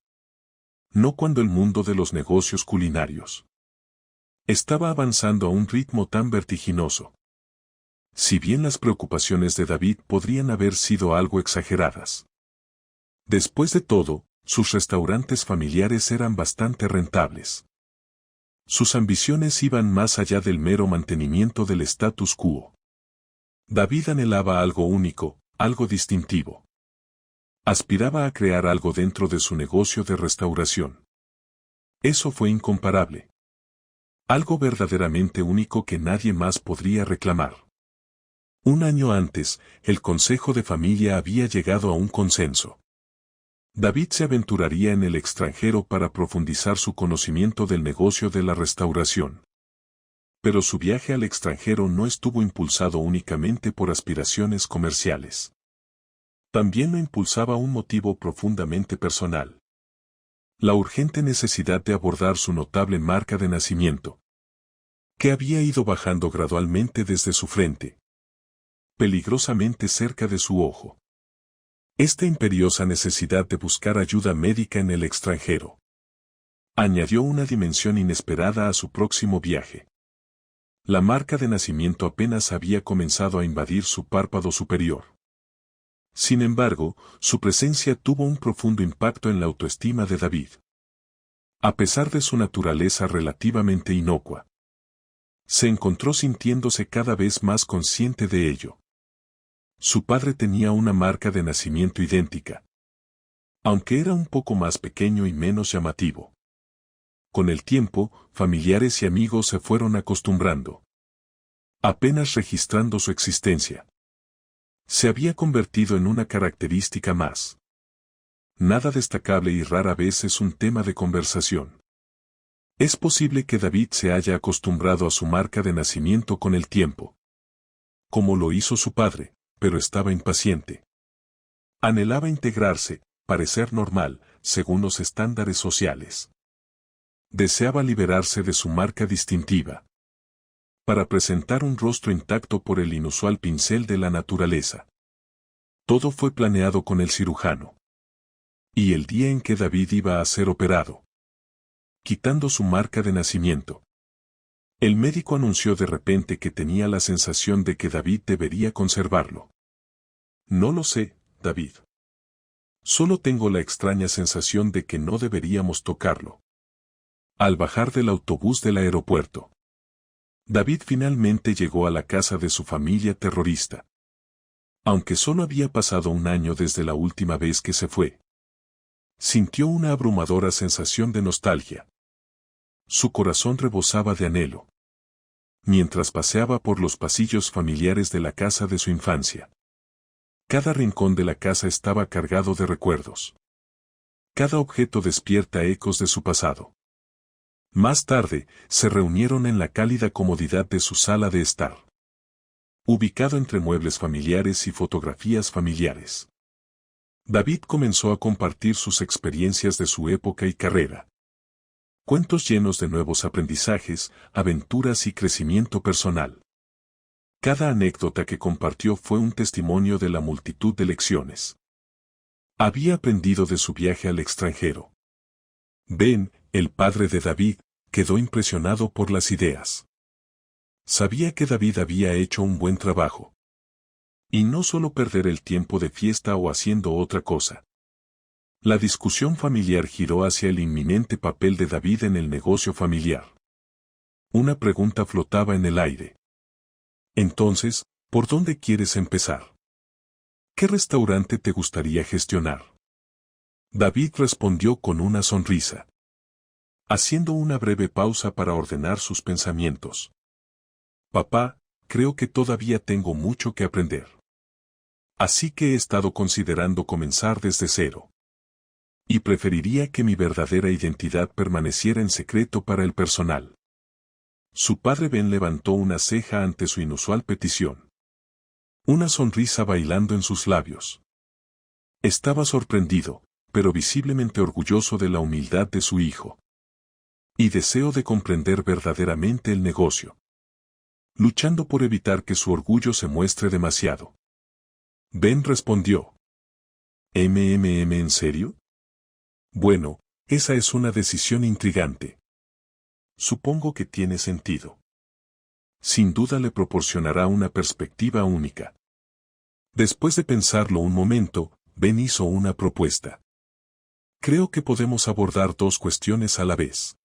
No cuando el mundo de los negocios culinarios estaba avanzando a un ritmo tan vertiginoso. Si bien las preocupaciones de David podrían haber sido algo exageradas, después de todo, sus restaurantes familiares eran bastante rentables. Sus ambiciones iban más allá del mero mantenimiento del status quo. David anhelaba algo único, algo distintivo. Aspiraba a crear algo dentro de su negocio de restauración. Eso fue incomparable. Algo verdaderamente único que nadie más podría reclamar. Un año antes, el Consejo de Familia había llegado a un consenso. David se aventuraría en el extranjero para profundizar su conocimiento del negocio de la restauración. Pero su viaje al extranjero no estuvo impulsado únicamente por aspiraciones comerciales. También lo impulsaba un motivo profundamente personal. La urgente necesidad de abordar su notable marca de nacimiento, que había ido bajando gradualmente desde su frente, peligrosamente cerca de su ojo. Esta imperiosa necesidad de buscar ayuda médica en el extranjero añadió una dimensión inesperada a su próximo viaje. La marca de nacimiento apenas había comenzado a invadir su párpado superior. Sin embargo, su presencia tuvo un profundo impacto en la autoestima de David. A pesar de su naturaleza relativamente inocua, se encontró sintiéndose cada vez más consciente de ello. Su padre tenía una marca de nacimiento idéntica, aunque era un poco más pequeño y menos llamativo. Con el tiempo, familiares y amigos se fueron acostumbrando, apenas registrando su existencia. Se había convertido en una característica más. Nada destacable y rara vez es un tema de conversación. Es posible que David se haya acostumbrado a su marca de nacimiento con el tiempo, como lo hizo su padre, pero estaba impaciente. Anhelaba integrarse, parecer normal, según los estándares sociales. Deseaba liberarse de su marca distintiva, para presentar un rostro intacto por el inusual pincel de la naturaleza. Todo fue planeado con el cirujano. Y el día en que David iba a ser operado, quitando su marca de nacimiento, el médico anunció de repente que tenía la sensación de que David debería conservarlo. No lo sé, David. Solo tengo la extraña sensación de que no deberíamos tocarlo. Al bajar del autobús del aeropuerto, David finalmente llegó a la casa de su familia terrorista. Aunque solo había pasado un año desde la última vez que se fue, sintió una abrumadora sensación de nostalgia. Su corazón rebosaba de anhelo, mientras paseaba por los pasillos familiares de la casa de su infancia. Cada rincón de la casa estaba cargado de recuerdos. Cada objeto despierta ecos de su pasado. Más tarde, se reunieron en la cálida comodidad de su sala de estar, ubicado entre muebles familiares y fotografías familiares. David comenzó a compartir sus experiencias de su época y carrera. Cuentos llenos de nuevos aprendizajes, aventuras y crecimiento personal. Cada anécdota que compartió fue un testimonio de la multitud de lecciones. Había aprendido de su viaje al extranjero. Ben, el padre de David, quedó impresionado por las ideas. Sabía que David había hecho un buen trabajo. Y no solo perder el tiempo de fiesta o haciendo otra cosa. La discusión familiar giró hacia el inminente papel de David en el negocio familiar. Una pregunta flotaba en el aire. Entonces, ¿por dónde quieres empezar? ¿Qué restaurante te gustaría gestionar? David respondió con una sonrisa, haciendo una breve pausa para ordenar sus pensamientos. Papá, creo que todavía tengo mucho que aprender. Así que he estado considerando comenzar desde cero. Y preferiría que mi verdadera identidad permaneciera en secreto para el personal. Su padre Ben levantó una ceja ante su inusual petición. Una sonrisa bailando en sus labios. Estaba sorprendido, pero visiblemente orgulloso de la humildad de su hijo. Y deseo de comprender verdaderamente el negocio. Luchando por evitar que su orgullo se muestre demasiado. Ben respondió. ¿En serio? Bueno, esa es una decisión intrigante. Supongo que tiene sentido. Sin duda le proporcionará una perspectiva única. Después de pensarlo un momento, Ben hizo una propuesta. Creo que podemos abordar dos cuestiones a la vez.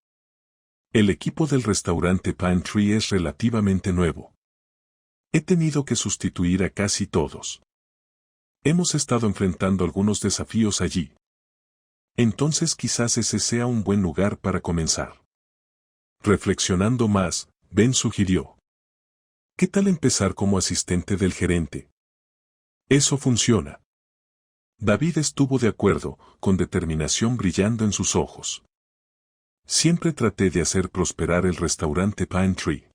El equipo del restaurante Pantry es relativamente nuevo. He tenido que sustituir a casi todos. Hemos estado enfrentando algunos desafíos allí. Entonces quizás ese sea un buen lugar para comenzar. Reflexionando más, Ben sugirió. ¿Qué tal empezar como asistente del gerente? Eso funciona. David estuvo de acuerdo, con determinación brillando en sus ojos. Siempre traté de hacer prosperar el restaurante Pantry.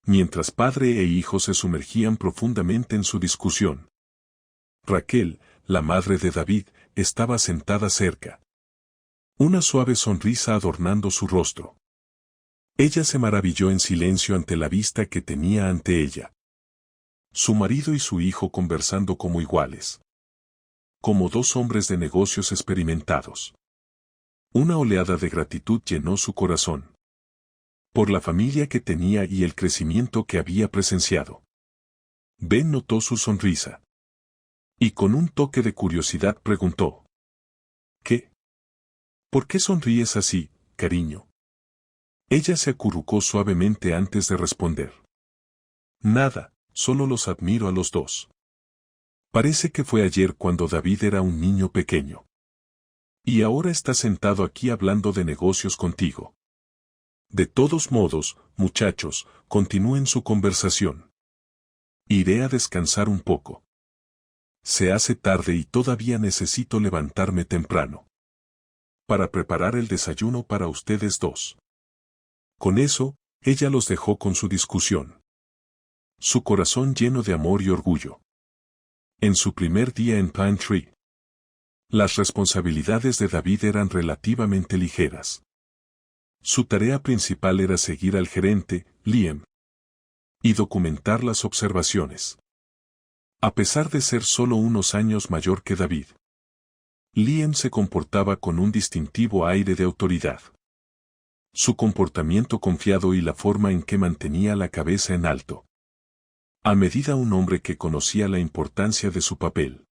Mientras padre e hijo se sumergían profundamente en su discusión. Raquel, la madre de David, estaba sentada cerca. Una suave sonrisa adornando su rostro. Ella se maravilló en silencio ante la vista que tenía ante ella. Su marido y su hijo conversando como iguales. Como dos hombres de negocios experimentados. Una oleada de gratitud llenó su corazón. Por la familia que tenía y el crecimiento que había presenciado. Ben notó su sonrisa. Y con un toque de curiosidad preguntó. ¿Qué? ¿Por qué sonríes así, cariño? Ella se acurrucó suavemente antes de responder. Nada, solo los admiro a los dos. Parece que fue ayer cuando David era un niño pequeño. Y ahora está sentado aquí hablando de negocios contigo. De todos modos, muchachos, continúen su conversación. Iré a descansar un poco. Se hace tarde y todavía necesito levantarme temprano. Para preparar el desayuno para ustedes dos. Con eso, ella los dejó con su discusión. Su corazón lleno de amor y orgullo. En su primer día en Pantry. Las responsabilidades de David eran relativamente ligeras. Su tarea principal era seguir al gerente, Liam, y documentar las observaciones. A pesar de ser solo unos años mayor que David, Liam se comportaba con un distintivo aire de autoridad. Su comportamiento confiado y la forma en que mantenía la cabeza en alto. A medida un hombre que conocía la importancia de su papel.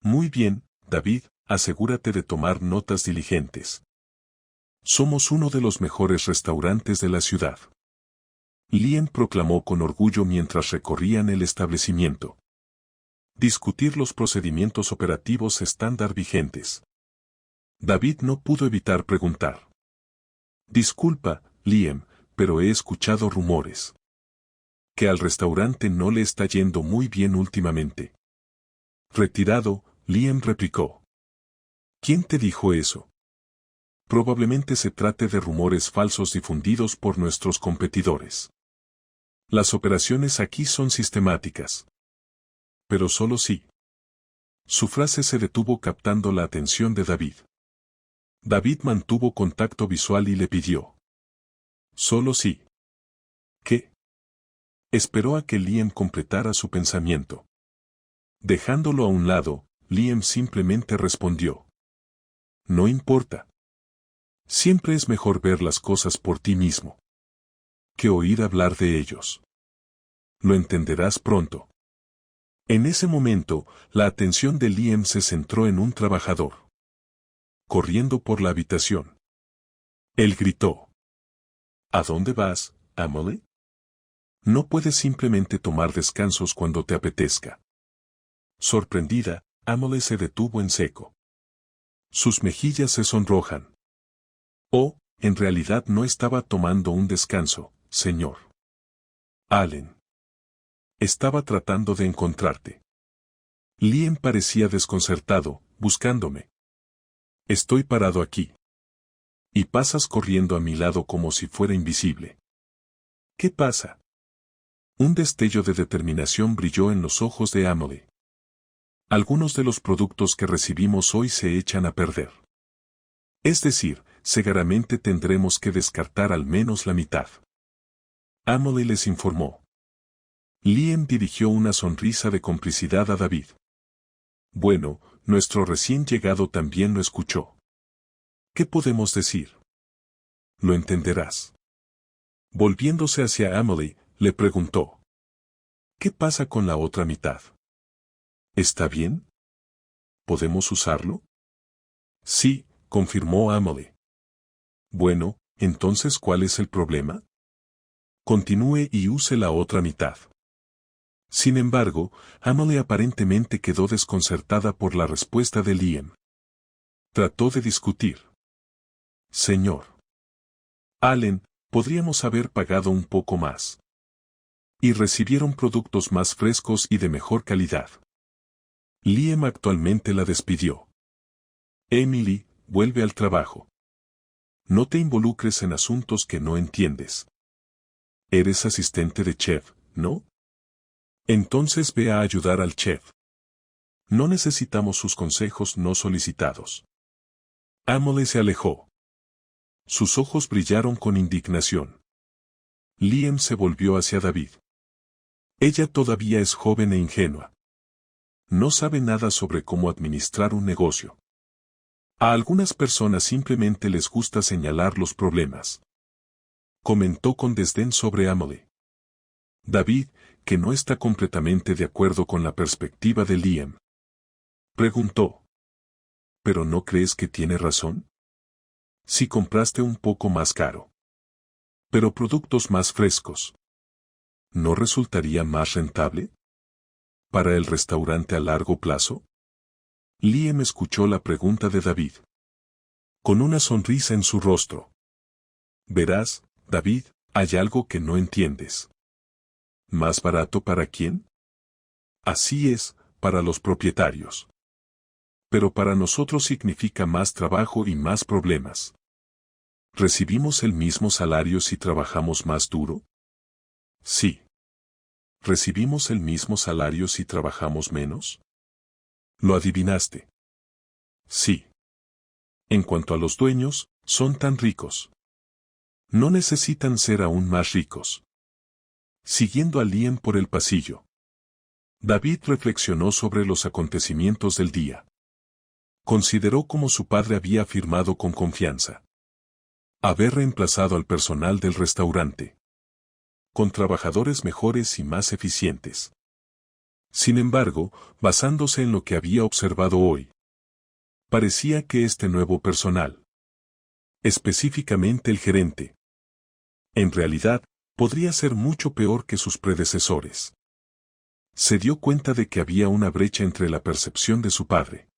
Muy bien, David, asegúrate de tomar notas diligentes. Somos uno de los mejores restaurantes de la ciudad. Liam proclamó con orgullo mientras recorrían el establecimiento. Discutir los procedimientos operativos estándar vigentes. David no pudo evitar preguntar. Disculpa, Liam, pero he escuchado rumores. Que al restaurante no le está yendo muy bien últimamente. Retirado, Liam replicó. ¿Quién te dijo eso? Probablemente se trate de rumores falsos difundidos por nuestros competidores. Las operaciones aquí son sistemáticas. Pero solo sí. Su frase se detuvo captando la atención de David. David mantuvo contacto visual y le pidió. Solo sí. ¿Qué? Esperó a que Liam completara su pensamiento. Dejándolo a un lado, Liam simplemente respondió. No importa. Siempre es mejor ver las cosas por ti mismo que oír hablar de ellos. Lo entenderás pronto. En ese momento, la atención de Liam se centró en un trabajador. Corriendo por la habitación. Él gritó. ¿A dónde vas, Emily? No puedes simplemente tomar descansos cuando te apetezca. Sorprendida, Emily se detuvo en seco. Sus mejillas se sonrojan. Oh, en realidad no estaba tomando un descanso, señor. Allen. Estaba tratando de encontrarte. Liam parecía desconcertado, buscándome. Estoy parado aquí. Y pasas corriendo a mi lado como si fuera invisible. ¿Qué pasa? Un destello de determinación brilló en los ojos de Emily. Algunos de los productos que recibimos hoy se echan a perder. Es decir, seguramente tendremos que descartar al menos la mitad. Emily les informó. Liam dirigió una sonrisa de complicidad a David. Bueno, nuestro recién llegado también lo escuchó. ¿Qué podemos decir? Lo entenderás. Volviéndose hacia Emily, le preguntó. ¿Qué pasa con la otra mitad? ¿Está bien? ¿Podemos usarlo? Sí, confirmó Emily. Bueno, entonces ¿cuál es el problema? Continúe y use la otra mitad. Sin embargo, Emily aparentemente quedó desconcertada por la respuesta de Liam. Trató de discutir. Señor Allen, podríamos haber pagado un poco más. Y recibieron productos más frescos y de mejor calidad. Liam actualmente la despidió. Emily, vuelve al trabajo. No te involucres en asuntos que no entiendes. Eres asistente de chef, ¿no? Entonces ve a ayudar al chef. No necesitamos sus consejos no solicitados. Emily se alejó. Sus ojos brillaron con indignación. Liam se volvió hacia David. Ella todavía es joven e ingenua. No sabe nada sobre cómo administrar un negocio. A algunas personas simplemente les gusta señalar los problemas. Comentó con desdén sobre Emily. David, que no está completamente de acuerdo con la perspectiva de Liam, preguntó. ¿Pero no crees que tiene razón? Si compraste un poco más caro, pero productos más frescos, ¿no resultaría más rentable? ¿Para el restaurante a largo plazo? Liam escuchó la pregunta de David. Con una sonrisa en su rostro. Verás, David, hay algo que no entiendes. ¿Más barato para quién? Así es, para los propietarios. Pero para nosotros significa más trabajo y más problemas. ¿Recibimos el mismo salario si trabajamos más duro? Sí. ¿Recibimos el mismo salario si trabajamos menos? Lo adivinaste. Sí. En cuanto a los dueños, son tan ricos. No necesitan ser aún más ricos. Siguiendo a Liam por el pasillo. David reflexionó sobre los acontecimientos del día. Consideró cómo su padre había afirmado con confianza haber reemplazado al personal del restaurante con trabajadores mejores y más eficientes. Sin embargo, basándose en lo que había observado hoy, parecía que este nuevo personal, específicamente el gerente, en realidad, podría ser mucho peor que sus predecesores. Se dio cuenta de que había una brecha entre la percepción de su padre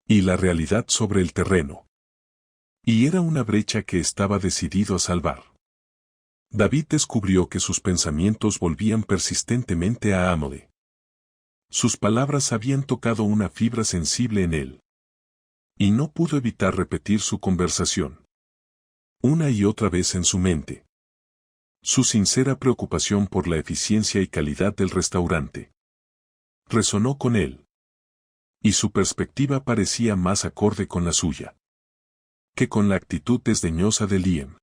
y la realidad sobre el terreno. Y era una brecha que estaba decidido a salvar. David descubrió que sus pensamientos volvían persistentemente a Emily. Sus palabras habían tocado una fibra sensible en él. Y no pudo evitar repetir su conversación. Una y otra vez en su mente. Su sincera preocupación por la eficiencia y calidad del restaurante. Resonó con él. Y su perspectiva parecía más acorde con la suya que con la actitud desdeñosa de Liam.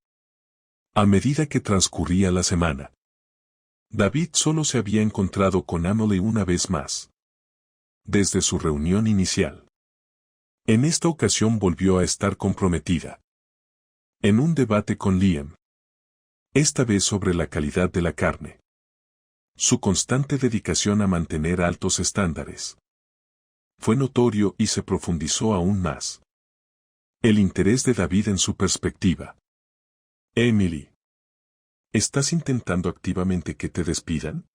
A medida que transcurría la semana, David solo se había encontrado con Emily una vez más. Desde su reunión inicial. En esta ocasión volvió a estar comprometida. En un debate con Liam. Esta vez sobre la calidad de la carne. Su constante dedicación a mantener altos estándares. Fue notorio y se profundizó aún más. El interés de David en su perspectiva. Emily. ¿Estás intentando activamente que te despidan?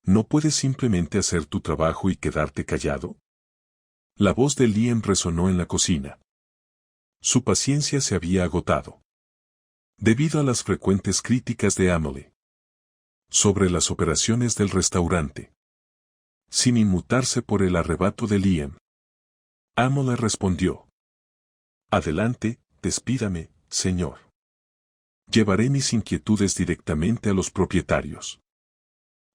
¿No puedes simplemente hacer tu trabajo y quedarte callado? La voz de Liam resonó en la cocina. Su paciencia se había agotado. Debido a las frecuentes críticas de Emily. Sobre las operaciones del restaurante. Sin inmutarse por el arrebato de Liam. Emily respondió. Adelante, despídame, señor. Llevaré mis inquietudes directamente a los propietarios.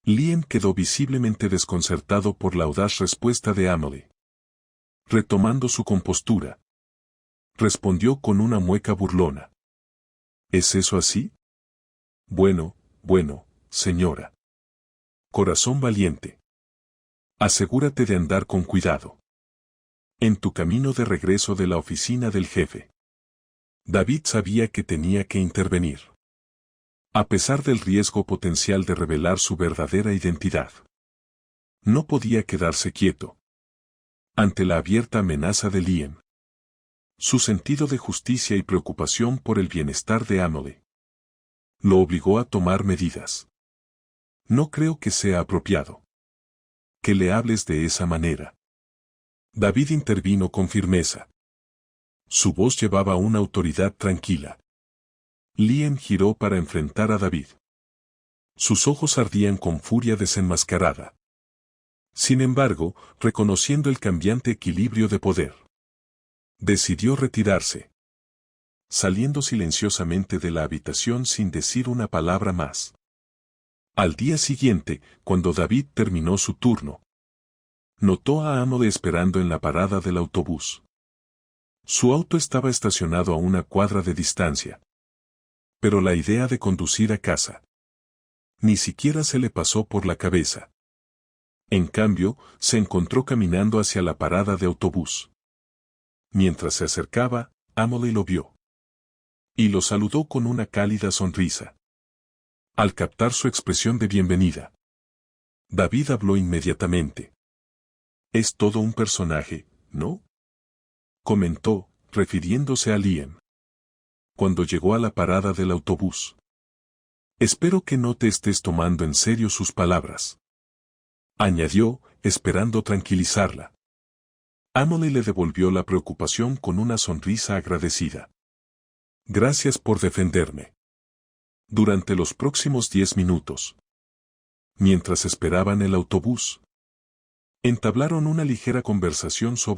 Liam quedó visiblemente desconcertado por la audaz respuesta de Emily. Retomando su compostura, respondió con una mueca burlona. ¿Es eso así? Bueno, señora. Corazón valiente. Asegúrate de andar con cuidado. En tu camino de regreso de la oficina del jefe. David sabía que tenía que intervenir. A pesar del riesgo potencial de revelar su verdadera identidad. No podía quedarse quieto. Ante la abierta amenaza de Liam. Su sentido de justicia y preocupación por el bienestar de Emily. Lo obligó a tomar medidas. No creo que sea apropiado. Que le hables de esa manera. David intervino con firmeza. Su voz llevaba una autoridad tranquila. Liam giró para enfrentar a David. Sus ojos ardían con furia desenmascarada. Sin embargo, reconociendo el cambiante equilibrio de poder, decidió retirarse. Saliendo silenciosamente de la habitación sin decir una palabra más. Al día siguiente, cuando David terminó su turno, notó a Emily esperando en la parada del autobús. Su auto estaba estacionado a una cuadra de distancia. Pero la idea de conducir a casa ni siquiera se le pasó por la cabeza. En cambio, se encontró caminando hacia la parada de autobús. Mientras se acercaba, Emily lo vio. Y lo saludó con una cálida sonrisa. Al captar su expresión de bienvenida, David habló inmediatamente. Es todo un personaje, ¿no? Comentó, refiriéndose a Liam. Cuando llegó a la parada del autobús. Espero que no te estés tomando en serio sus palabras. Añadió, esperando tranquilizarla. Emily le devolvió la preocupación con una sonrisa agradecida. Gracias por defenderme. Durante los próximos 10 minutos. Mientras esperaban el autobús. Entablaron una ligera conversación sobre